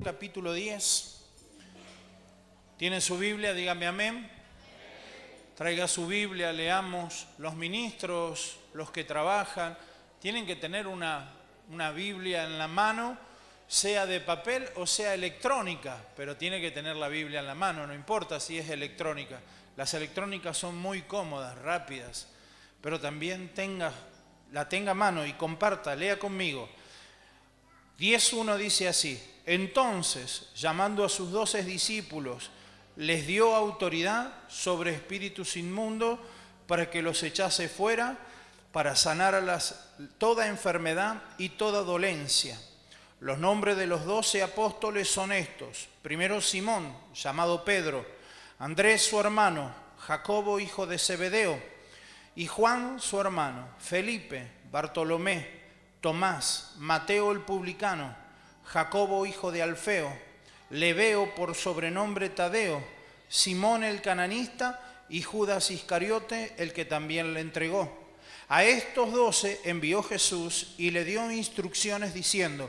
Capítulo 10. ¿Tienen su Biblia? Díganme amén. Traiga su Biblia, leamos. Los ministros, los que trabajan, tienen que tener una Biblia en la mano, sea de papel o sea electrónica, pero tiene que tener la Biblia en la mano, no importa si es electrónica. Las electrónicas son muy cómodas, rápidas, pero también la tenga a mano y comparta, lea conmigo. 10:1 dice así: entonces, llamando a sus 12 discípulos, les dio autoridad sobre espíritus inmundos para que los echase fuera, para sanar toda enfermedad y toda dolencia. Los nombres de los 12 apóstoles son estos: primero Simón, llamado Pedro, Andrés su hermano, Jacobo hijo de Zebedeo, y Juan su hermano, Felipe, Bartolomé, Tomás, Mateo el publicano, Jacobo hijo de Alfeo, Lebeo por sobrenombre Tadeo, Simón el cananista y Judas Iscariote, el que también le entregó. A estos 12 envió Jesús y le dio instrucciones diciendo: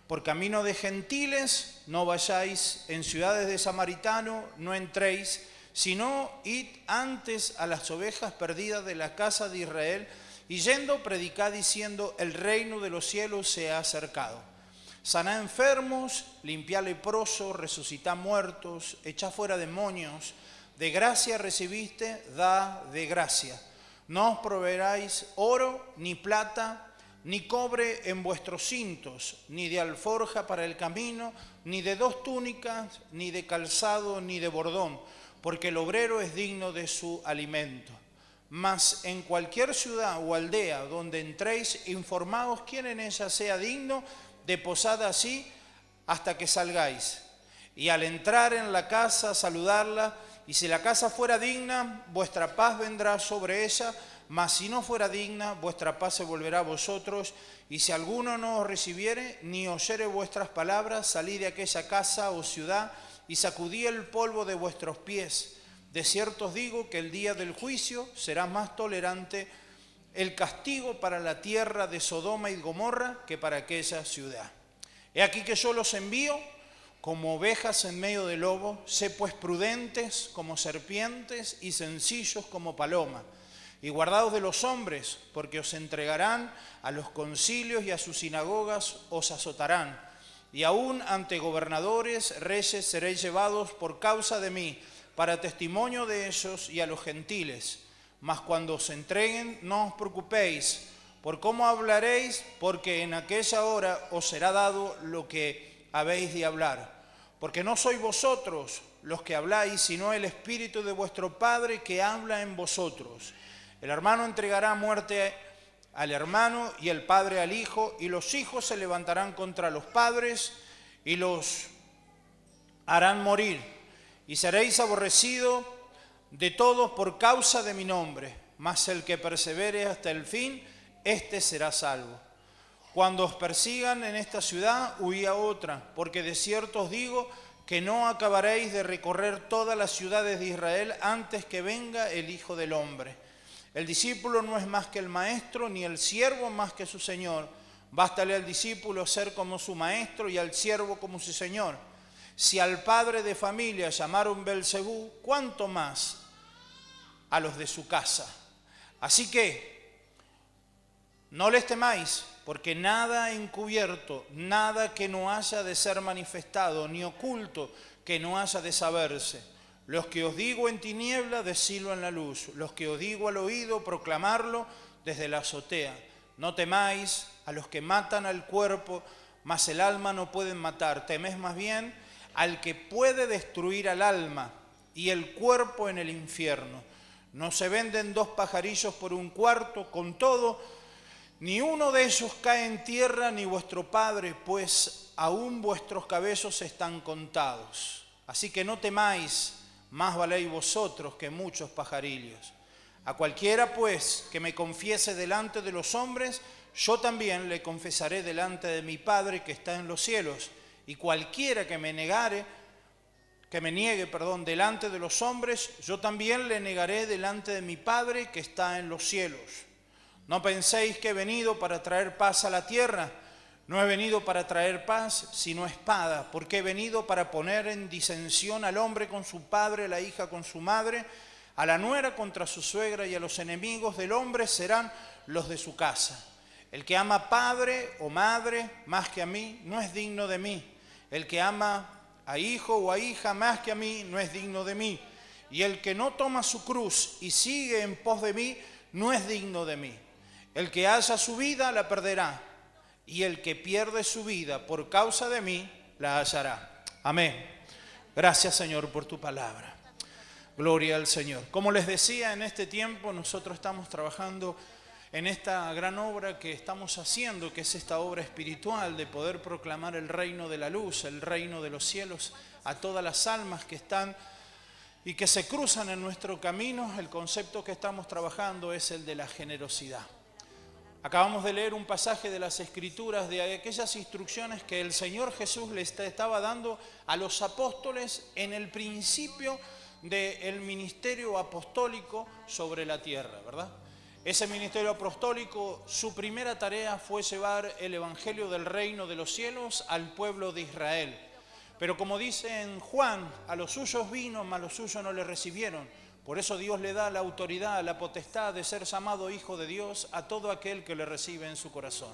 por camino de gentiles no vayáis, en ciudades de samaritanos no entréis, sino id antes a las ovejas perdidas de la casa de Israel, y yendo predicad diciendo: el reino de los cielos se ha acercado. Saná enfermos, limpiá leprosos, resucitá muertos, echá fuera demonios. De gracia recibiste, da de gracia. No os proveeráis oro, ni plata, ni cobre en vuestros cintos, ni de alforja para el camino, ni de 2 túnicas, ni de calzado, ni de bordón, porque el obrero es digno de su alimento. Mas en cualquier ciudad o aldea donde entréis, informaos quién en ella sea digno de posada así hasta que salgáis. Y al entrar en la casa, saludarla, y si la casa fuera digna, vuestra paz vendrá sobre ella, mas si no fuera digna, vuestra paz se volverá a vosotros. Y si alguno no os recibiere, ni oyere vuestras palabras, salid de aquella casa o ciudad, y sacudí el polvo de vuestros pies. De cierto os digo que el día del juicio será más tolerante el castigo para la tierra de Sodoma y Gomorra que para aquella ciudad. He aquí que yo los envío como ovejas en medio de lobo. Sé pues prudentes como serpientes y sencillos como palomas. Y guardaos de los hombres, porque os entregarán a los concilios y a sus sinagogas os azotarán. Y aún ante gobernadores, reyes seréis llevados por causa de mí, para testimonio de ellos y a los gentiles. Mas cuando os entreguen, no os preocupéis por cómo hablaréis, porque en aquella hora os será dado lo que habéis de hablar. Porque no sois vosotros los que habláis, sino el Espíritu de vuestro Padre que habla en vosotros. El hermano entregará muerte al hermano y el padre al hijo, y los hijos se levantarán contra los padres y los harán morir. Y seréis aborrecidos de todos por causa de mi nombre, mas el que persevere hasta el fin, éste será salvo. Cuando os persigan en esta ciudad, huid a otra, porque de cierto os digo que no acabaréis de recorrer todas las ciudades de Israel antes que venga el Hijo del Hombre. El discípulo no es más que el maestro, ni el siervo más que su señor. Bástale al discípulo ser como su maestro y al siervo como su señor. Si al padre de familia llamaron Belcebú, ¿cuánto más a los de su casa? Así que no les temáis, porque nada encubierto, nada que no haya de ser manifestado, ni oculto que no haya de saberse. Los que os digo en tiniebla, decidlo en la luz. Los que os digo al oído, proclamarlo desde la azotea. No temáis a los que matan al cuerpo, mas el alma no pueden matar. Temed más bien al que puede destruir al alma y el cuerpo en el infierno. No se venden 2 pajarillos por un cuarto, con todo, ni uno de ellos cae en tierra, ni vuestro Padre, pues aún vuestros cabellos están contados. Así que no temáis, más valéis vosotros que muchos pajarillos. A cualquiera, pues, que me confiese delante de los hombres, yo también le confesaré delante de mi Padre que está en los cielos. Y cualquiera que me negare, delante de los hombres, yo también le negaré delante de mi Padre que está en los cielos. No penséis que he venido para traer paz a la tierra. No he venido para traer paz, sino espada, porque he venido para poner en disensión al hombre con su padre, a la hija con su madre, a la nuera contra su suegra, y a los enemigos del hombre serán los de su casa. El que ama padre o madre más que a mí, no es digno de mí. El que ama a hijo o a hija más que a mí, no es digno de mí. Y el que no toma su cruz y sigue en pos de mí, no es digno de mí. El que halla su vida, la perderá. Y el que pierde su vida por causa de mí, la hallará. Amén. Gracias, Señor, por tu palabra. Gloria al Señor. Como les decía, en este tiempo nosotros estamos trabajando en esta gran obra que estamos haciendo, que es esta obra espiritual de poder proclamar el reino de la luz, el reino de los cielos, a todas las almas que están y que se cruzan en nuestro camino. El concepto que estamos trabajando es el de la generosidad. Acabamos de leer un pasaje de las Escrituras de aquellas instrucciones que el Señor Jesús le estaba dando a los apóstoles en el principio del ministerio apostólico sobre la tierra, ¿verdad? Ese ministerio apostólico, su primera tarea fue llevar el evangelio del reino de los cielos al pueblo de Israel. Pero como dice en Juan, a los suyos vino, mas los suyos no le recibieron. Por eso Dios le da la autoridad, la potestad de ser llamado hijo de Dios a todo aquel que le recibe en su corazón.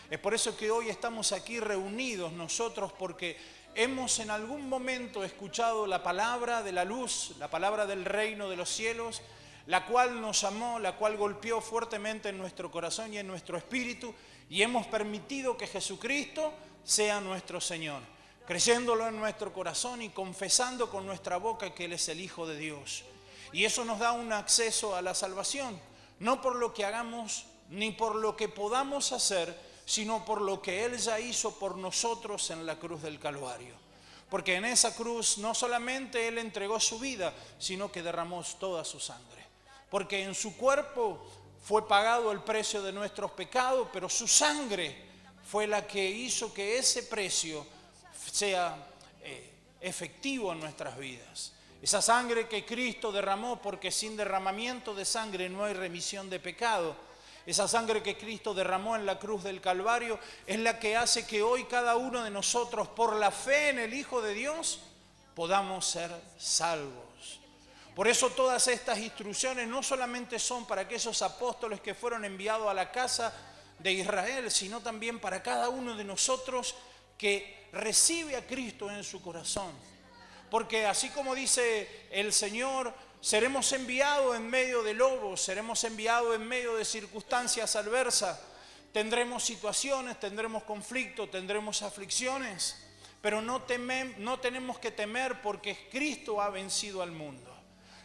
Es por eso que hoy estamos aquí reunidos nosotros, porque hemos en algún momento escuchado la palabra de la luz, la palabra del reino de los cielos, la cual nos amó, la cual golpeó fuertemente en nuestro corazón y en nuestro espíritu, y hemos permitido que Jesucristo sea nuestro Señor, creyéndolo en nuestro corazón y confesando con nuestra boca que Él es el Hijo de Dios. Y eso nos da un acceso a la salvación, no por lo que hagamos ni por lo que podamos hacer, sino por lo que Él ya hizo por nosotros en la cruz del Calvario. Porque en esa cruz no solamente Él entregó su vida, sino que derramó toda su sangre. Porque en su cuerpo fue pagado el precio de nuestros pecados, pero su sangre fue la que hizo que ese precio sea efectivo en nuestras vidas. Esa sangre que Cristo derramó, porque sin derramamiento de sangre no hay remisión de pecado. Esa sangre que Cristo derramó en la cruz del Calvario es la que hace que hoy cada uno de nosotros, por la fe en el Hijo de Dios, podamos ser salvos. Por eso todas estas instrucciones no solamente son para aquellos apóstoles que fueron enviados a la casa de Israel, sino también para cada uno de nosotros que recibe a Cristo en su corazón. Porque así como dice el Señor, seremos enviados en medio de lobos, seremos enviados en medio de circunstancias adversas, tendremos situaciones, tendremos conflictos, tendremos aflicciones, pero no tenemos que temer, porque Cristo ha vencido al mundo.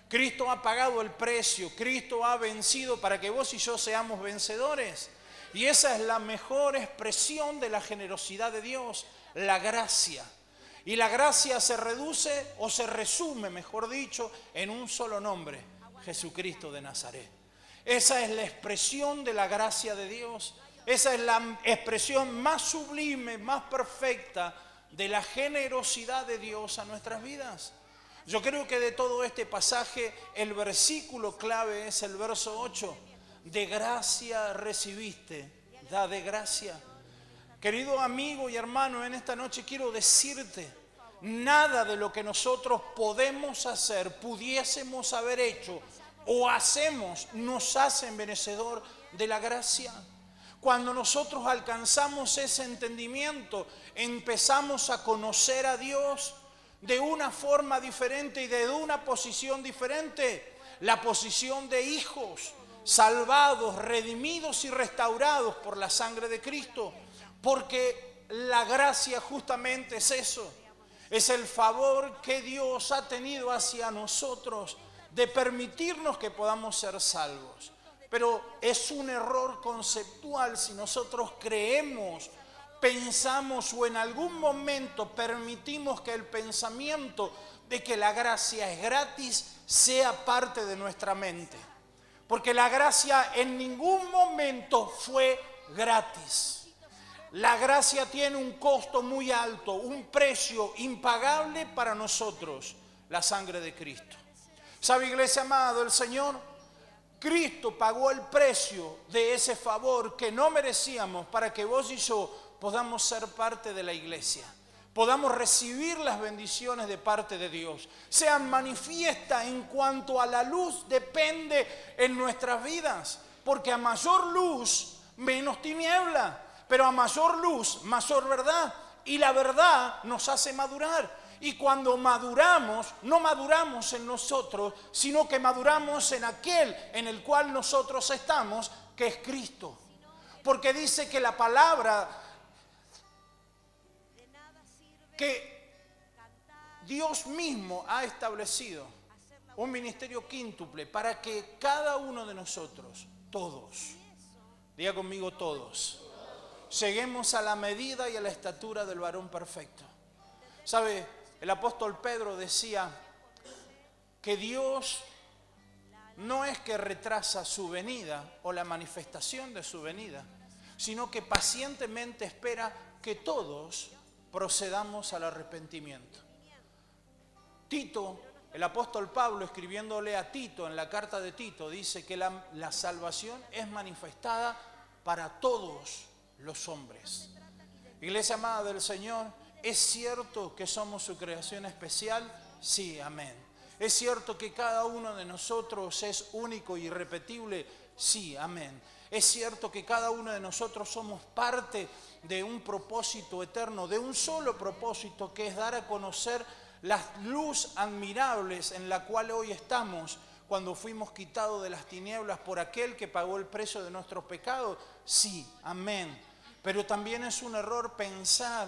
Cristo ha pagado el precio, Cristo ha vencido para que vos y yo seamos vencedores. Y esa es la mejor expresión de la generosidad de Dios, la gracia. Y la gracia se reduce, o se resume, mejor dicho, en un solo nombre: Jesucristo de Nazaret. Esa es la expresión de la gracia de Dios. Esa es la expresión más sublime, más perfecta de la generosidad de Dios a nuestras vidas. Yo creo que de todo este pasaje el versículo clave es el verso 8. De gracia recibiste, da de gracia. Querido amigo y hermano, en esta noche quiero decirte, nada de lo que nosotros podemos hacer, pudiésemos haber hecho o hacemos, nos hace merecedor de la gracia. Cuando nosotros alcanzamos ese entendimiento, empezamos a conocer a Dios de una forma diferente y de una posición diferente, la posición de hijos, salvados, redimidos y restaurados por la sangre de Cristo, porque la gracia justamente es eso, es el favor que Dios ha tenido hacia nosotros de permitirnos que podamos ser salvos. Pero es un error conceptual si nosotros creemos, pensamos o en algún momento permitimos que el pensamiento de que la gracia es gratis sea parte de nuestra mente. Porque la gracia en ningún momento fue gratis. La gracia tiene un costo muy alto, un precio impagable para nosotros, la sangre de Cristo. ¿Sabe, iglesia amada del Señor? Cristo pagó el precio de ese favor que no merecíamos para que vos y yo podamos ser parte de la iglesia, podamos recibir las bendiciones de parte de Dios, sean manifiestas en cuanto a la luz depende en nuestras vidas, porque a mayor luz, menos tiniebla. Pero a mayor luz, mayor verdad. Y la verdad nos hace madurar. Y cuando maduramos, no maduramos en nosotros, sino que maduramos en aquel en el cual nosotros estamos, que es Cristo. Porque dice que la palabra, que Dios mismo ha establecido un ministerio quíntuple para que cada uno de nosotros, todos, diga conmigo todos, lleguemos a la medida y a la estatura del varón perfecto. ¿Sabe? El apóstol Pedro decía que Dios no es que retrasa su venida o la manifestación de su venida, sino que pacientemente espera que todos procedamos al arrepentimiento. Tito, el apóstol Pablo, escribiéndole a Tito en la carta de Tito, dice que la salvación es manifestada para todos los hombres. Iglesia amada del Señor, ¿es cierto que somos su creación especial? Sí, amén. ¿Es cierto que cada uno de nosotros es único y irrepetible? Sí, amén. ¿Es cierto que cada uno de nosotros somos parte de un propósito eterno, de un solo propósito, que es dar a conocer las luz admirables en la cual hoy estamos, cuando fuimos quitados de las tinieblas por aquel que pagó el precio de nuestros pecados? Sí, amén. Pero también es un error pensar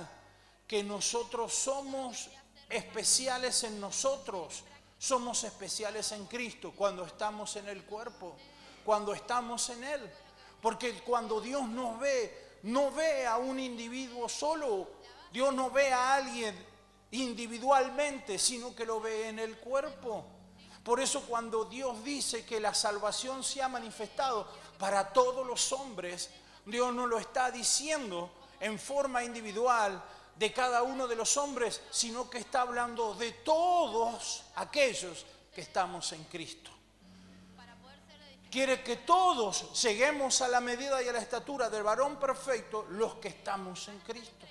que nosotros somos especiales en nosotros. Somos especiales en Cristo cuando estamos en el cuerpo, cuando estamos en Él. Porque cuando Dios nos ve, no ve a un individuo solo. Dios no ve a alguien individualmente, sino que lo ve en el cuerpo. Por eso cuando Dios dice que la salvación se ha manifestado para todos los hombres, Dios no lo está diciendo en forma individual de cada uno de los hombres, sino que está hablando de todos aquellos que estamos en Cristo. Quiere que todos lleguemos a la medida y a la estatura del varón perfecto, los que estamos en Cristo.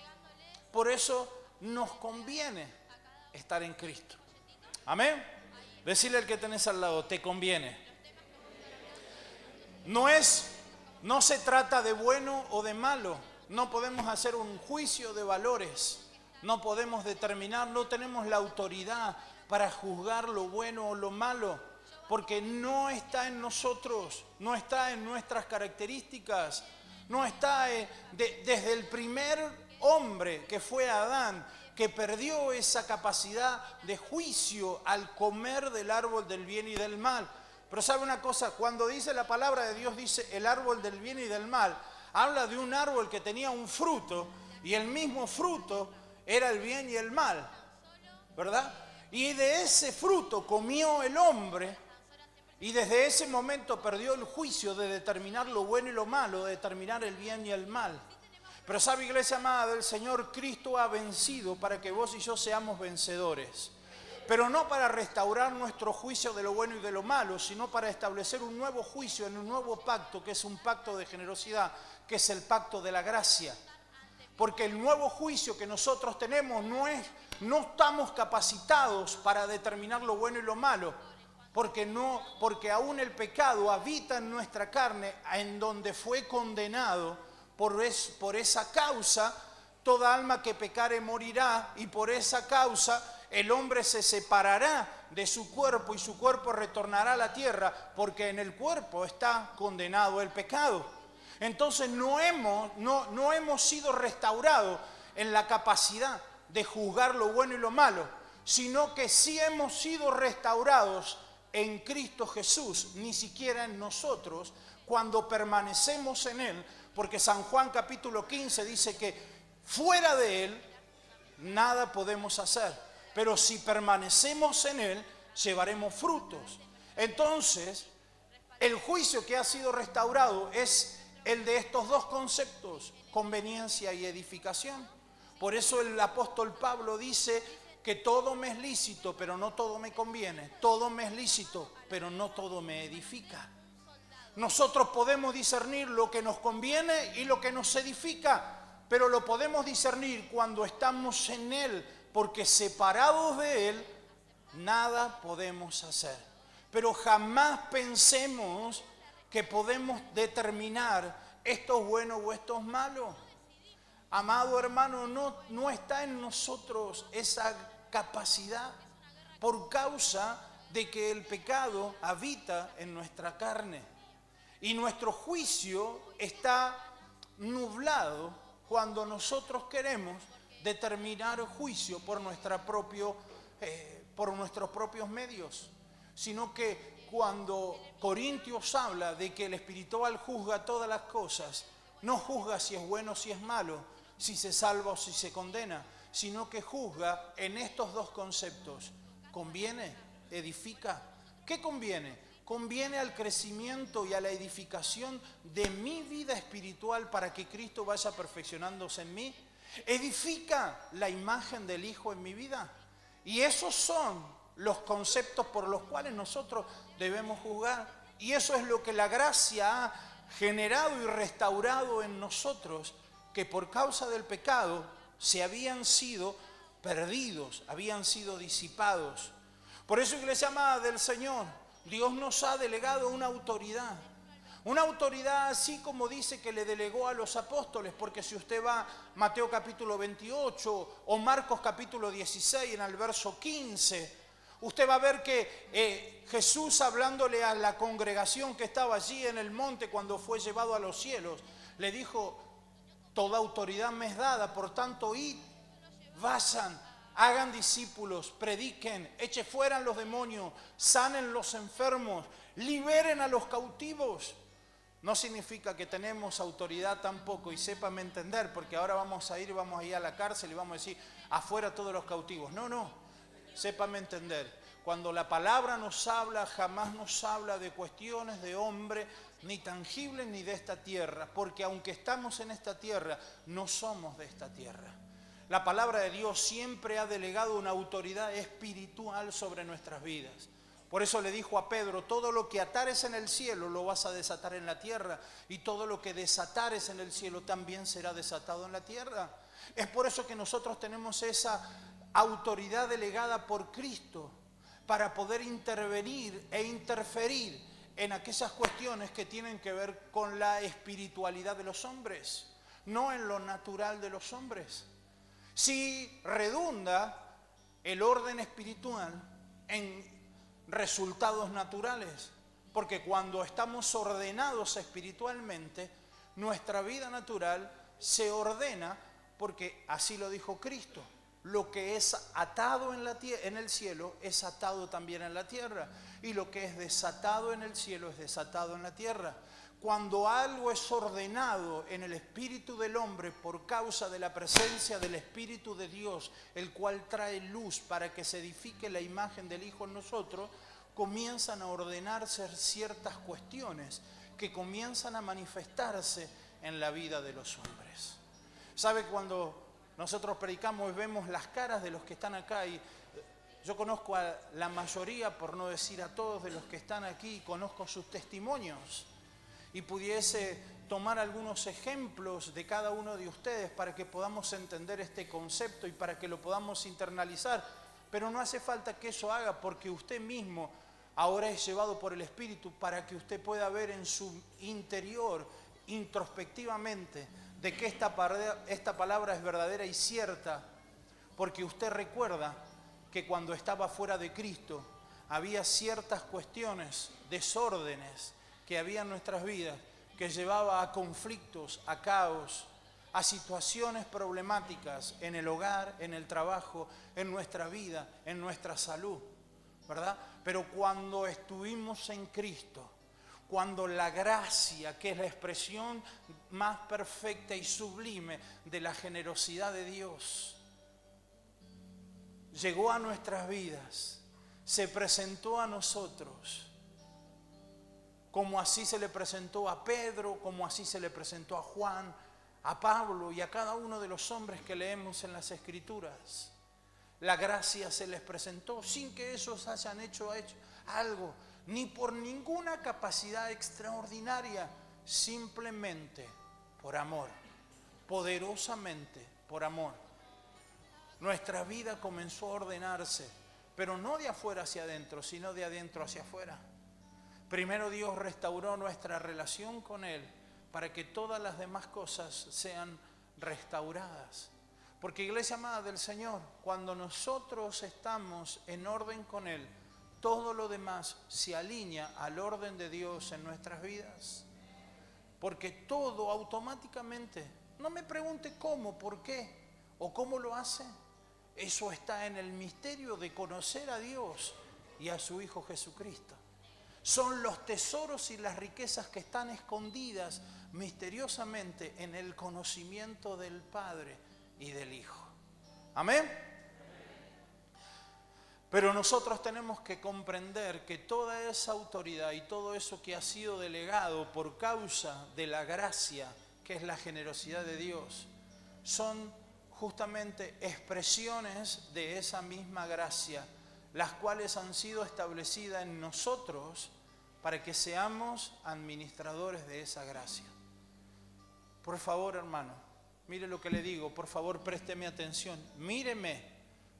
Por eso nos conviene estar en Cristo. Amén. Decirle al que tenés al lado, te conviene. No se trata de bueno o de malo. No podemos hacer un juicio de valores. No podemos determinar, no tenemos la autoridad para juzgar lo bueno o lo malo, porque no está en nosotros, no está en nuestras características, no está desde el primer hombre que fue Adán, que perdió esa capacidad de juicio al comer del árbol del bien y del mal. Pero sabe una cosa, cuando dice la palabra de Dios, dice el árbol del bien y del mal, habla de un árbol que tenía un fruto, y el mismo fruto era el bien y el mal, ¿verdad? Y de ese fruto comió el hombre, y desde ese momento perdió el juicio de determinar lo bueno y lo malo, de determinar el bien y el mal. Pero sabe, iglesia amada del Señor, Cristo ha vencido para que vos y yo seamos vencedores. Pero no para restaurar nuestro juicio de lo bueno y de lo malo, sino para establecer un nuevo juicio en un nuevo pacto, que es un pacto de generosidad, que es el pacto de la gracia. Porque el nuevo juicio que nosotros tenemos no estamos capacitados para determinar lo bueno y lo malo, porque aún el pecado habita en nuestra carne, en donde fue condenado. Por esa causa, toda alma que pecare morirá, y por esa causa el hombre se separará de su cuerpo y su cuerpo retornará a la tierra, porque en el cuerpo está condenado el pecado. Entonces no hemos sido restaurados en la capacidad de juzgar lo bueno y lo malo, sino que sí hemos sido restaurados en Cristo Jesús, ni siquiera en nosotros, cuando permanecemos en Él. Porque San Juan capítulo 15 dice que fuera de Él nada podemos hacer, pero si permanecemos en Él llevaremos frutos. Entonces el juicio que ha sido restaurado es el de estos dos conceptos, conveniencia y edificación. Por eso el apóstol Pablo dice que todo me es lícito, pero no todo me conviene. Todo me es lícito, pero no todo me edifica. Nosotros podemos discernir lo que nos conviene y lo que nos edifica, pero lo podemos discernir cuando estamos en Él, porque separados de Él, nada podemos hacer. Pero jamás pensemos que podemos determinar esto es bueno o esto es malo. Amado hermano, no está en nosotros esa capacidad por causa de que el pecado habita en nuestra carne. Y nuestro juicio está nublado cuando nosotros queremos determinar juicio por nuestros propios medios. Sino que cuando Corintios habla de que el espiritual juzga todas las cosas, no juzga si es bueno o si es malo, si se salva o si se condena, sino que juzga en estos dos conceptos. ¿Conviene? ¿Edifica? ¿Qué conviene? Conviene al crecimiento y a la edificación de mi vida espiritual para que Cristo vaya perfeccionándose en mí. ¿Edifica la imagen del Hijo en mi vida? Y esos son los conceptos por los cuales nosotros debemos juzgar. Y eso es lo que la gracia ha generado y restaurado en nosotros, que por causa del pecado se habían sido perdidos, habían sido disipados. Por eso, iglesia amada del Señor, Dios nos ha delegado una autoridad así como dice que le delegó a los apóstoles, porque si usted va a Mateo capítulo 28 o Marcos capítulo 16 en el verso 15, usted va a ver que Jesús, hablándole a la congregación que estaba allí en el monte cuando fue llevado a los cielos, le dijo: toda autoridad me es dada, por tanto id, vayan, hagan discípulos, prediquen, echen fuera los demonios, sanen los enfermos, liberen a los cautivos. No significa que tenemos autoridad tampoco, y sépame entender, porque ahora vamos a ir a la cárcel y vamos a decir afuera todos los cautivos. No, sépame entender. Cuando la palabra nos habla, jamás nos habla de cuestiones de hombre, ni tangibles ni de esta tierra, porque aunque estamos en esta tierra, no somos de esta tierra. La palabra de Dios siempre ha delegado una autoridad espiritual sobre nuestras vidas. Por eso le dijo a Pedro: todo lo que atares en el cielo lo vas a desatar en la tierra, y todo lo que desatares en el cielo también será desatado en la tierra. Es por eso que nosotros tenemos esa autoridad delegada por Cristo para poder intervenir e interferir en aquellas cuestiones que tienen que ver con la espiritualidad de los hombres, no en lo natural de los hombres. Si redunda el orden espiritual en resultados naturales, porque cuando estamos ordenados espiritualmente, nuestra vida natural se ordena, porque así lo dijo Cristo: lo que es atado en el cielo es atado también en la tierra, y lo que es desatado en el cielo es desatado en la tierra. Cuando algo es ordenado en el espíritu del hombre por causa de la presencia del Espíritu de Dios, el cual trae luz para que se edifique la imagen del Hijo en nosotros, comienzan a ordenarse ciertas cuestiones que comienzan a manifestarse en la vida de los hombres. ¿Sabe? Cuando nosotros predicamos y vemos las caras de los que están acá, y yo conozco a la mayoría, por no decir a todos de los que están aquí, conozco sus testimonios, y pudiese tomar algunos ejemplos de cada uno de ustedes para que podamos entender este concepto y para que lo podamos internalizar. Pero no hace falta que eso haga, porque usted mismo ahora es llevado por el Espíritu para que usted pueda ver en su interior, introspectivamente, de que esta palabra es verdadera y cierta, porque usted recuerda que cuando estaba fuera de Cristo había ciertas cuestiones, desórdenes que había en nuestras vidas, que llevaba a conflictos, a caos, a situaciones problemáticas en el hogar, en el trabajo, en nuestra vida, en nuestra salud, ¿verdad? Pero cuando estuvimos en Cristo, cuando la gracia, que es la expresión más perfecta y sublime de la generosidad de Dios, llegó a nuestras vidas, se presentó a nosotros, como así se le presentó a Pedro, como así se le presentó a Juan, a Pablo y a cada uno de los hombres que leemos en las Escrituras. La gracia se les presentó sin que ellos hayan hecho algo, ni por ninguna capacidad extraordinaria, simplemente por amor, poderosamente por amor. Nuestra vida comenzó a ordenarse, pero no de afuera hacia adentro, sino de adentro hacia afuera. Primero Dios restauró nuestra relación con Él para que todas las demás cosas sean restauradas. Porque, iglesia amada del Señor, cuando nosotros estamos en orden con Él, todo lo demás se alinea al orden de Dios en nuestras vidas. Porque todo automáticamente, no me pregunte cómo, por qué o cómo lo hace. Eso está en el misterio de conocer a Dios y a su Hijo Jesucristo. Son los tesoros y las riquezas que están escondidas misteriosamente en el conocimiento del Padre y del Hijo. Amén. Pero nosotros tenemos que comprender que toda esa autoridad y todo eso que ha sido delegado por causa de la gracia, que es la generosidad de Dios, son justamente expresiones de esa misma gracia, las cuales han sido establecidas en nosotros para que seamos administradores de esa gracia. Por favor, hermano, mire lo que le digo, por favor, présteme atención, míreme,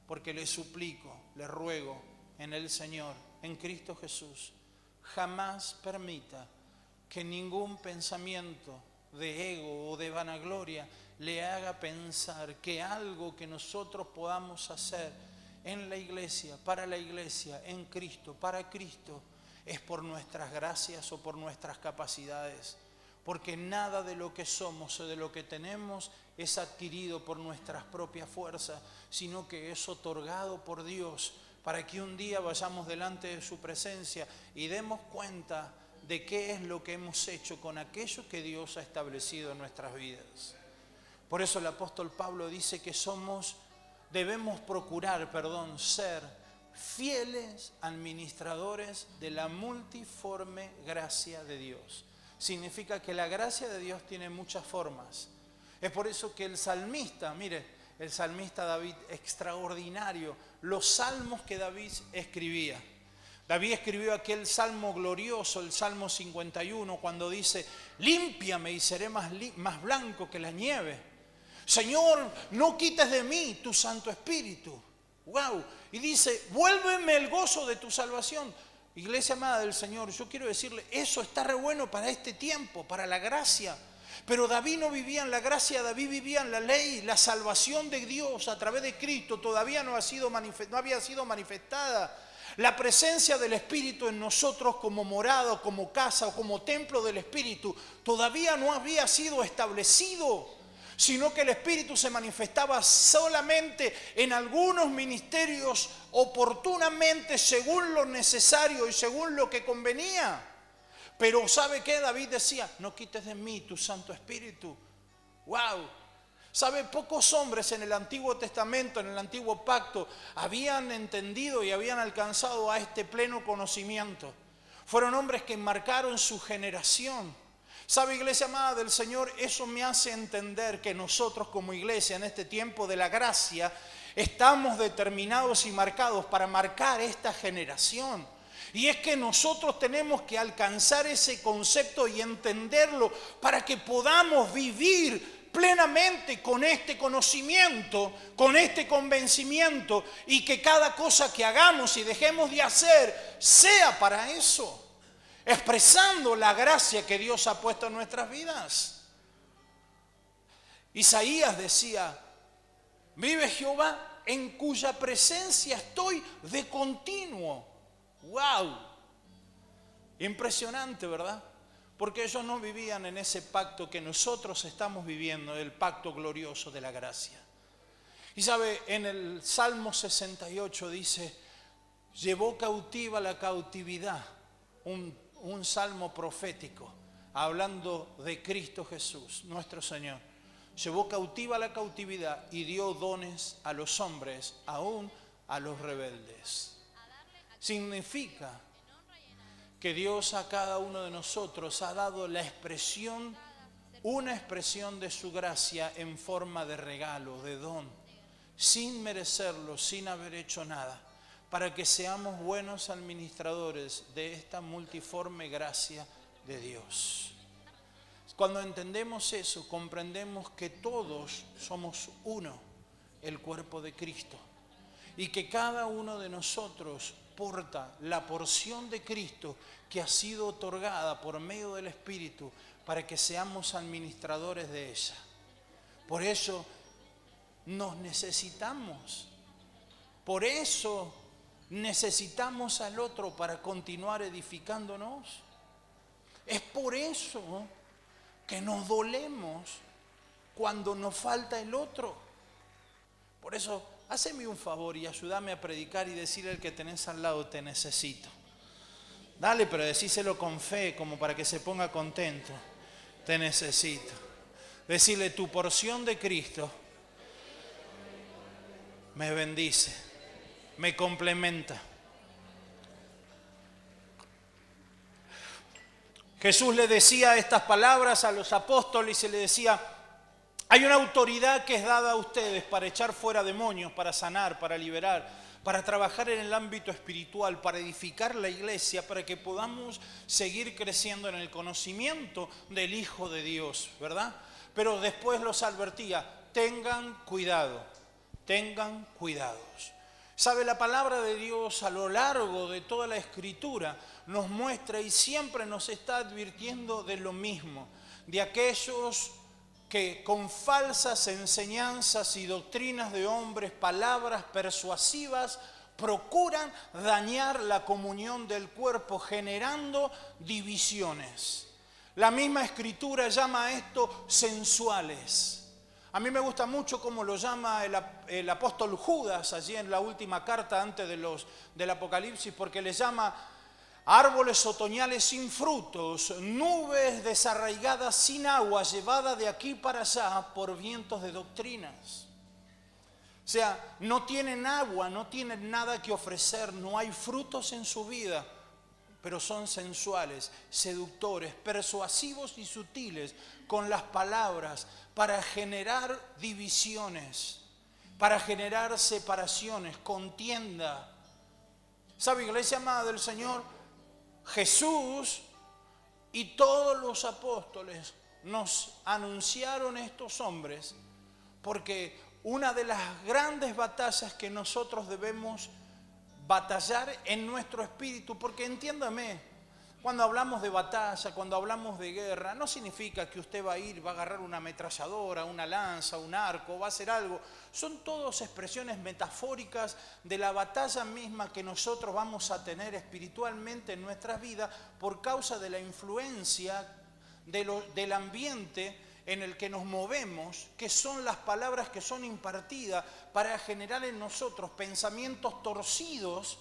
porque le suplico, le ruego en el Señor, en Cristo Jesús, jamás permita que ningún pensamiento de ego o de vanagloria le haga pensar que algo que nosotros podamos hacer en la iglesia, en Cristo, para Cristo, es por nuestras gracias o por nuestras capacidades. Porque nada de lo que somos o de lo que tenemos es adquirido por nuestras propias fuerzas, sino que es otorgado por Dios para que un día vayamos delante de su presencia y demos cuenta de qué es lo que hemos hecho con aquello que Dios ha establecido en nuestras vidas. Por eso el apóstol Pablo dice que debemos procurar, ser fieles administradores de la multiforme gracia de Dios. Significa que la gracia de Dios tiene muchas formas. Es por eso que el salmista David, extraordinario, los salmos que David escribía. David escribió aquel salmo glorioso, el Salmo 51, cuando dice: límpiame y seré más blanco que la nieve. Señor, no quites de mí tu Santo Espíritu. Wow. Y dice: vuélveme el gozo de tu salvación. Iglesia amada del Señor, yo quiero decirle, eso está re bueno para este tiempo, para la gracia. Pero David no vivía en la gracia, David vivía en la ley. La salvación de Dios a través de Cristo todavía no había sido manifestada. La presencia del Espíritu en nosotros como morada, como casa o como templo del Espíritu todavía no había sido establecido, sino que el Espíritu se manifestaba solamente en algunos ministerios oportunamente, según lo necesario y según lo que convenía. Pero ¿sabe qué? David decía: no quites de mí tu Santo Espíritu. ¡Wow! ¿Sabe? Pocos hombres en el Antiguo Testamento, en el Antiguo Pacto, habían entendido y habían alcanzado a este pleno conocimiento. Fueron hombres que marcaron su generación. ¿Sabe, iglesia amada del Señor? Eso me hace entender que nosotros como iglesia en este tiempo de la gracia estamos determinados y marcados para marcar esta generación. Y es que nosotros tenemos que alcanzar ese concepto y entenderlo para que podamos vivir plenamente con este conocimiento, con este convencimiento, y que cada cosa que hagamos y dejemos de hacer sea para eso, expresando la gracia que Dios ha puesto en nuestras vidas. Isaías decía: vive Jehová, en cuya presencia estoy de continuo. ¡Wow! Impresionante, ¿verdad? Porque ellos no vivían en ese pacto que nosotros estamos viviendo, el pacto glorioso de la gracia. Y sabe, en el Salmo 68 dice: llevó cautiva la cautividad, un salmo profético, hablando de Cristo Jesús, nuestro Señor. Llevó cautiva la cautividad y dio dones a los hombres, aún a los rebeldes. Significa que Dios a cada uno de nosotros ha dado la expresión, una expresión de su gracia en forma de regalo, de don, sin merecerlo, sin haber hecho nada, para que seamos buenos administradores de esta multiforme gracia de Dios. Cuando entendemos eso, comprendemos que todos somos uno, el cuerpo de Cristo, y que cada uno de nosotros porta la porción de Cristo que ha sido otorgada por medio del Espíritu para que seamos administradores de ella. Por eso nos necesitamos. Por eso necesitamos al otro para continuar edificándonos. Es por eso que nos dolemos cuando nos falta el otro. Por eso, haceme un favor y ayúdame a predicar y decirle al que tenés al lado, te necesito. Dale, pero decíselo con fe, como para que se ponga contento. Te necesito. Decirle, tu porción de Cristo me bendice, me complementa. Jesús le decía estas palabras a los apóstoles y le decía, hay una autoridad que es dada a ustedes para echar fuera demonios, para sanar, para liberar, para trabajar en el ámbito espiritual, para edificar la iglesia, para que podamos seguir creciendo en el conocimiento del Hijo de Dios, ¿verdad? Pero después los advertía, tengan cuidado, tengan cuidados. ¿Sabe? La palabra de Dios a lo largo de toda la Escritura nos muestra y siempre nos está advirtiendo de lo mismo, de aquellos que con falsas enseñanzas y doctrinas de hombres, palabras persuasivas, procuran dañar la comunión del cuerpo, generando divisiones. La misma Escritura llama a esto sensuales. A mí me gusta mucho cómo lo llama el apóstol Judas allí en la última carta antes del Apocalipsis, porque le llama árboles otoñales sin frutos, nubes desarraigadas sin agua, llevadas de aquí para allá por vientos de doctrinas. O sea, no tienen agua, no tienen nada que ofrecer, no hay frutos en su vida, pero son sensuales, seductores, persuasivos y sutiles con las palabras para generar divisiones, para generar separaciones, contienda. ¿Sabe, iglesia amada del Señor? Jesús y todos los apóstoles nos anunciaron estos hombres porque una de las grandes batallas que nosotros debemos batallar en nuestro espíritu, porque entiéndame, cuando hablamos de batalla, cuando hablamos de guerra, no significa que usted va a ir, va a agarrar una ametralladora, una lanza, un arco, va a hacer algo. Son todas expresiones metafóricas de la batalla misma que nosotros vamos a tener espiritualmente en nuestras vidas por causa de la influencia del ambiente en el que nos movemos, que son las palabras que son impartidas para generar en nosotros pensamientos torcidos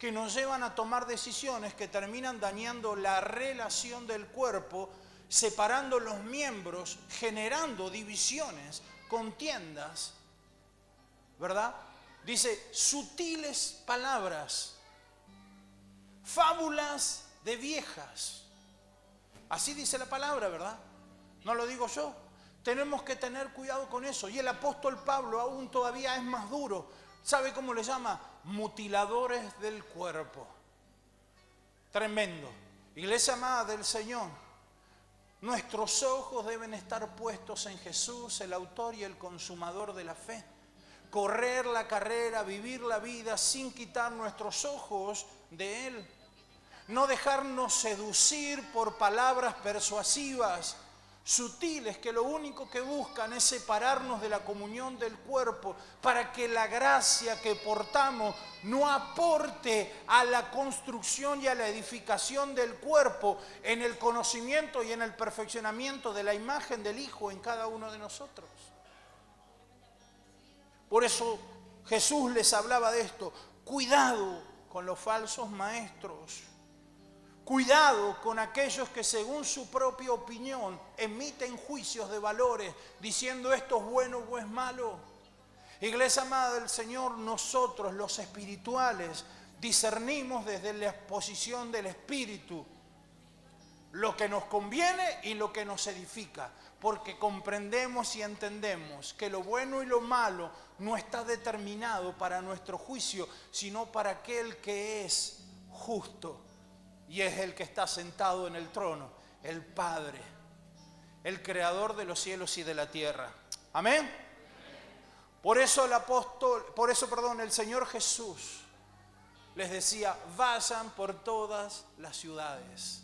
que nos llevan a tomar decisiones que terminan dañando la relación del cuerpo, separando los miembros, generando divisiones, contiendas, ¿verdad? Dice, sutiles palabras, fábulas de viejas. Así dice la palabra, ¿verdad? No lo digo yo. Tenemos que tener cuidado con eso. Y el apóstol Pablo aún todavía es más duro. ¿Sabe cómo le llama? Mutiladores del cuerpo. Tremendo. Iglesia amada del Señor, nuestros ojos deben estar puestos en Jesús, el autor y el consumador de la fe. Correr la carrera, vivir la vida sin quitar nuestros ojos de Él. No dejarnos seducir por palabras persuasivas, sutiles, que lo único que buscan es separarnos de la comunión del cuerpo para que la gracia que portamos no aporte a la construcción y a la edificación del cuerpo en el conocimiento y en el perfeccionamiento de la imagen del Hijo en cada uno de nosotros. Por eso Jesús les hablaba de esto. Cuidado con los falsos maestros. Cuidado con aquellos que según su propia opinión emiten juicios de valores diciendo esto es bueno o es malo. Iglesia amada del Señor, nosotros los espirituales discernimos desde la exposición del Espíritu lo que nos conviene y lo que nos edifica, porque comprendemos y entendemos que lo bueno y lo malo no está determinado para nuestro juicio, sino para aquel que es justo y es el que está sentado en el trono, el Padre, el creador de los cielos y de la tierra. Amén. Por eso el Señor Jesús les decía: vayan por todas las ciudades,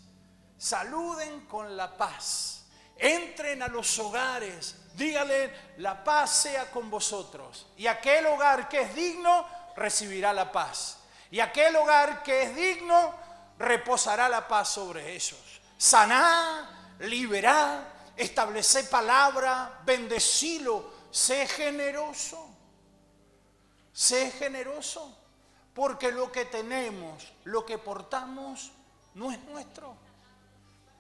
saluden con la paz, entren a los hogares, díganle: la paz sea con vosotros. Y aquel hogar que es digno recibirá la paz, y aquel hogar que es digno reposará la paz sobre ellos. Saná, liberá, establecé palabra, bendecilo, sé generoso, porque lo que tenemos, lo que portamos, no es nuestro,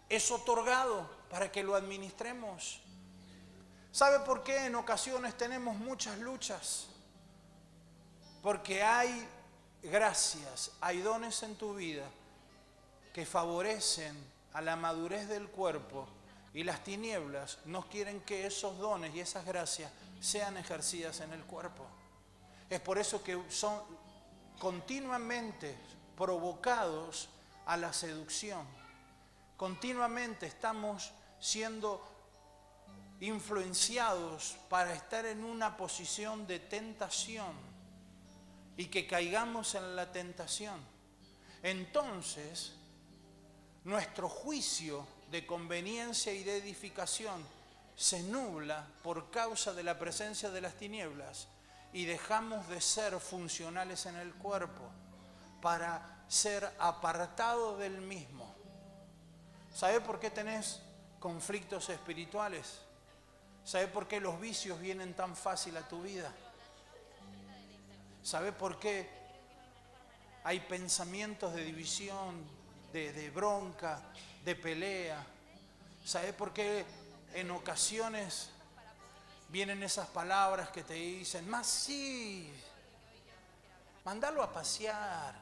es otorgado para que lo administremos. ¿Sabe por qué en ocasiones tenemos muchas luchas? Porque hay gracias, hay dones en tu vida que favorecen a la madurez del cuerpo, y las tinieblas no quieren que esos dones y esas gracias sean ejercidas en el cuerpo. Es por eso que son continuamente provocados a la seducción. Continuamente estamos siendo influenciados para estar en una posición de tentación y que caigamos en la tentación. Entonces, nuestro juicio de conveniencia y de edificación se nubla por causa de la presencia de las tinieblas, y dejamos de ser funcionales en el cuerpo para ser apartados del mismo. ¿Sabe por qué tenés conflictos espirituales? ¿Sabe por qué los vicios vienen tan fácil a tu vida? ¿Sabe por qué hay pensamientos de división, de bronca, de pelea? ¿Sabe por qué en ocasiones vienen esas palabras que te dicen: más sí, mándalo a pasear,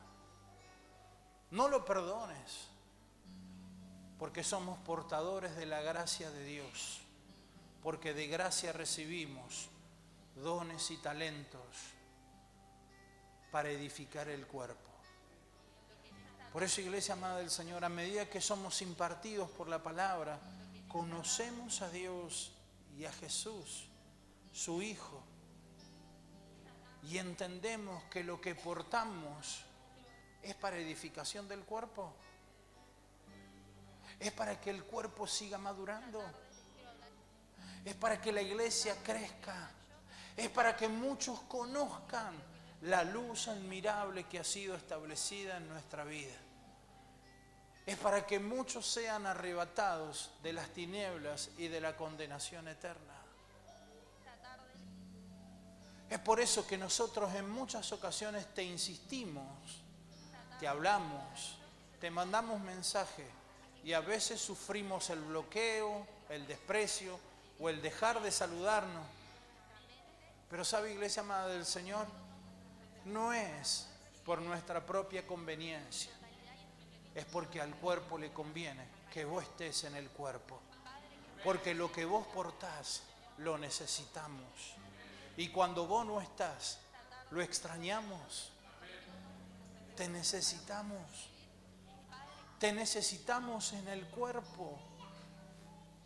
no lo perdones? Porque somos portadores de la gracia de Dios, porque de gracia recibimos dones y talentos para edificar el cuerpo. Por eso, iglesia amada del Señor, a medida que somos impartidos por la palabra, conocemos a Dios y a Jesús, su Hijo, y entendemos que lo que portamos es para edificación del cuerpo, es para que el cuerpo siga madurando, es para que la iglesia crezca, es para que muchos conozcan la luz admirable que ha sido establecida en nuestra vida. Es para que muchos sean arrebatados de las tinieblas y de la condenación eterna. Es por eso que nosotros en muchas ocasiones te insistimos, te hablamos, te mandamos mensajes, y a veces sufrimos el bloqueo, el desprecio o el dejar de saludarnos. Pero sabe, iglesia amada del Señor, no es por nuestra propia conveniencia, es porque al cuerpo le conviene que vos estés en el cuerpo, porque lo que vos portás lo necesitamos, y cuando vos no estás lo extrañamos. Te necesitamos en el cuerpo.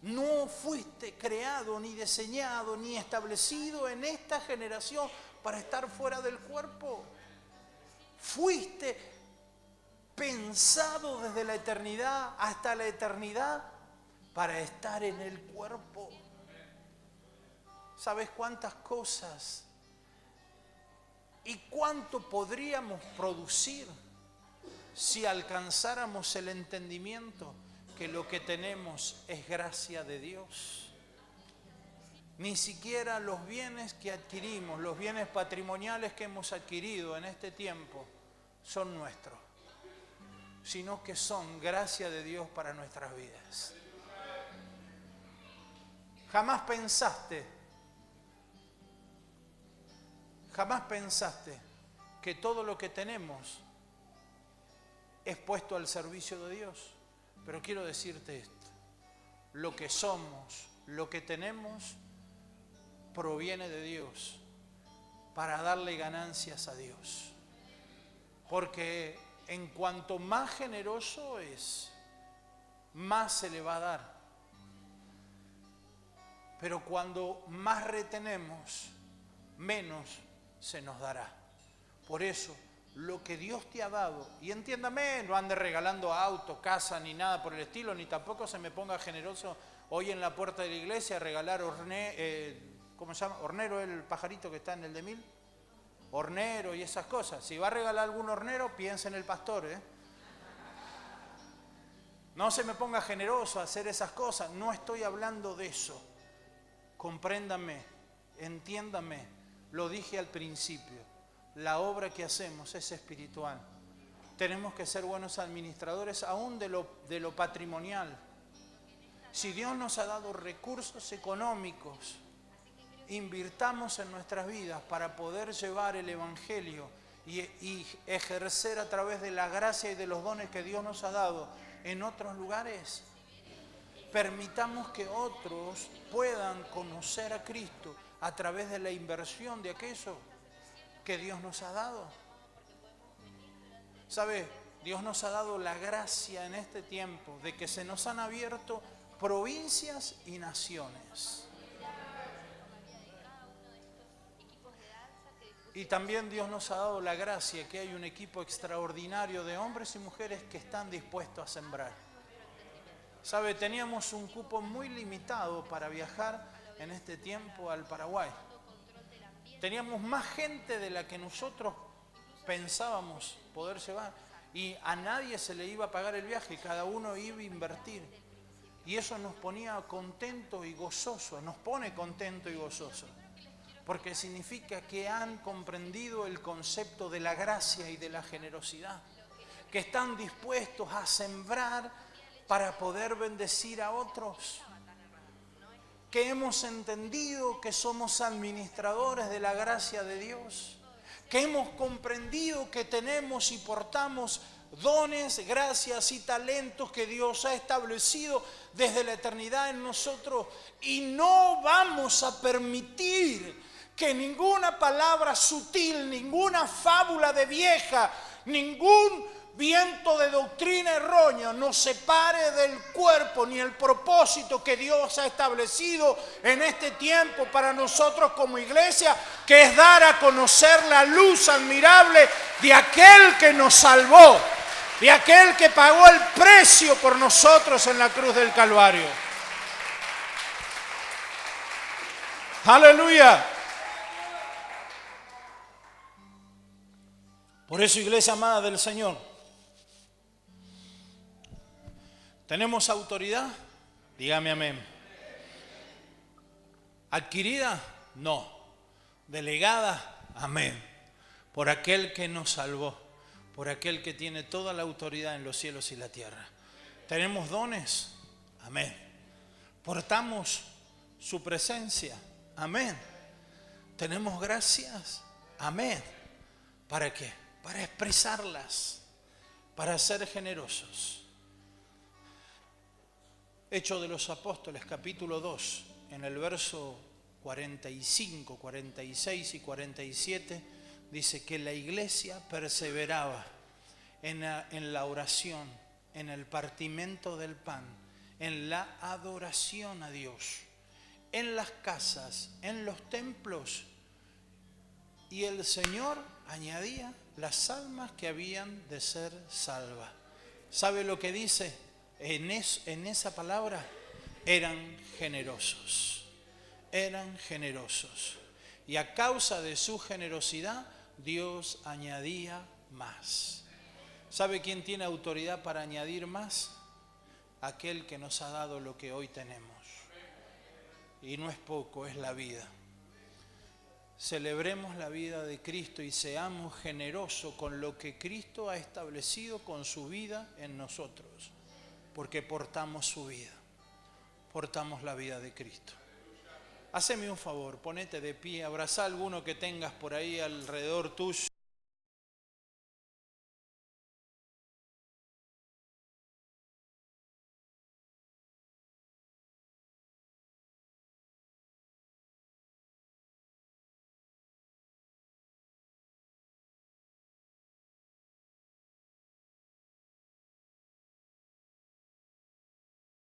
No fuiste creado, ni diseñado, ni establecido en esta generación para estar fuera del cuerpo. Fuiste pensado desde la eternidad hasta la eternidad para estar en el cuerpo. ¿Sabes cuántas cosas y cuánto podríamos producir si alcanzáramos el entendimiento que lo que tenemos es gracia de Dios? Ni siquiera los bienes que adquirimos, los bienes patrimoniales que hemos adquirido en este tiempo son nuestros, sino que son gracia de Dios para nuestras vidas. Jamás pensaste que todo lo que tenemos es puesto al servicio de Dios. Pero quiero decirte esto, lo que somos, lo que tenemos, proviene de Dios para darle ganancias a Dios. Porque en cuanto más generoso es, más se le va a dar. Pero cuando más retenemos, menos se nos dará. Por eso, lo que Dios te ha dado, y entiéndame, no ande regalando auto, casa, ni nada por el estilo, ni tampoco se me ponga generoso hoy en la puerta de la iglesia a regalar ¿cómo se llama? Hornero, el pajarito que está en el de 1000. Hornero y esas cosas. Si va a regalar algún hornero, piensa en el pastor, No se me ponga generoso a hacer esas cosas. No estoy hablando de eso. Compréndame, entiéndame. Lo dije al principio. La obra que hacemos es espiritual. Tenemos que ser buenos administradores aún de lo patrimonial. Si Dios nos ha dado recursos económicos, invirtamos en nuestras vidas para poder llevar el Evangelio y ejercer a través de la gracia y de los dones que Dios nos ha dado en otros lugares. Permitamos que otros puedan conocer a Cristo a través de la inversión de aquello que Dios nos ha dado. ¿Sabe? Dios nos ha dado la gracia en este tiempo de que se nos han abierto provincias y naciones. Y también Dios nos ha dado la gracia que hay un equipo extraordinario de hombres y mujeres que están dispuestos a sembrar. ¿Sabe? Teníamos un cupo muy limitado para viajar en este tiempo al Paraguay. Teníamos más gente de la que nosotros pensábamos poder llevar. Y a nadie se le iba a pagar el viaje, cada uno iba a invertir. Y eso nos ponía contento y gozoso, nos pone contento y gozoso. Porque significa que han comprendido el concepto de la gracia y de la generosidad. Que están dispuestos a sembrar para poder bendecir a otros. Que hemos entendido que somos administradores de la gracia de Dios. Que hemos comprendido que tenemos y portamos dones, gracias y talentos que Dios ha establecido desde la eternidad en nosotros. Y no vamos a permitir que ninguna palabra sutil, ninguna fábula de vieja, ningún viento de doctrina errónea nos separe del cuerpo ni el propósito que Dios ha establecido en este tiempo para nosotros como iglesia, que es dar a conocer la luz admirable de aquel que nos salvó, de aquel que pagó el precio por nosotros en la cruz del Calvario. ¡Aleluya! Por eso, iglesia amada del Señor, ¿tenemos autoridad? Dígame amén. ¿Adquirida? No. ¿Delegada? Amén. Por aquel que nos salvó, por aquel que tiene toda la autoridad en los cielos y la tierra. ¿Tenemos dones? Amén. ¿Portamos su presencia? Amén. ¿Tenemos gracias? Amén. ¿Para qué? Para expresarlas, para ser generosos. Hechos de los Apóstoles, capítulo 2, en el verso 45, 46 y 47, dice que la iglesia perseveraba en la oración, en el partimiento del pan, en la adoración a Dios, en las casas, en los templos. Y el Señor añadía las almas que habían de ser salvas. ¿Sabe lo que dice? En esa palabra, eran generosos. Eran generosos. Y a causa de su generosidad, Dios añadía más. ¿Sabe quién tiene autoridad para añadir más? Aquel que nos ha dado lo que hoy tenemos. Y no es poco, es la vida. Celebremos la vida de Cristo y seamos generosos con lo que Cristo ha establecido con su vida en nosotros. Porque portamos su vida, portamos la vida de Cristo. Haceme un favor, ponete de pie, abraza a alguno que tengas por ahí alrededor tuyo.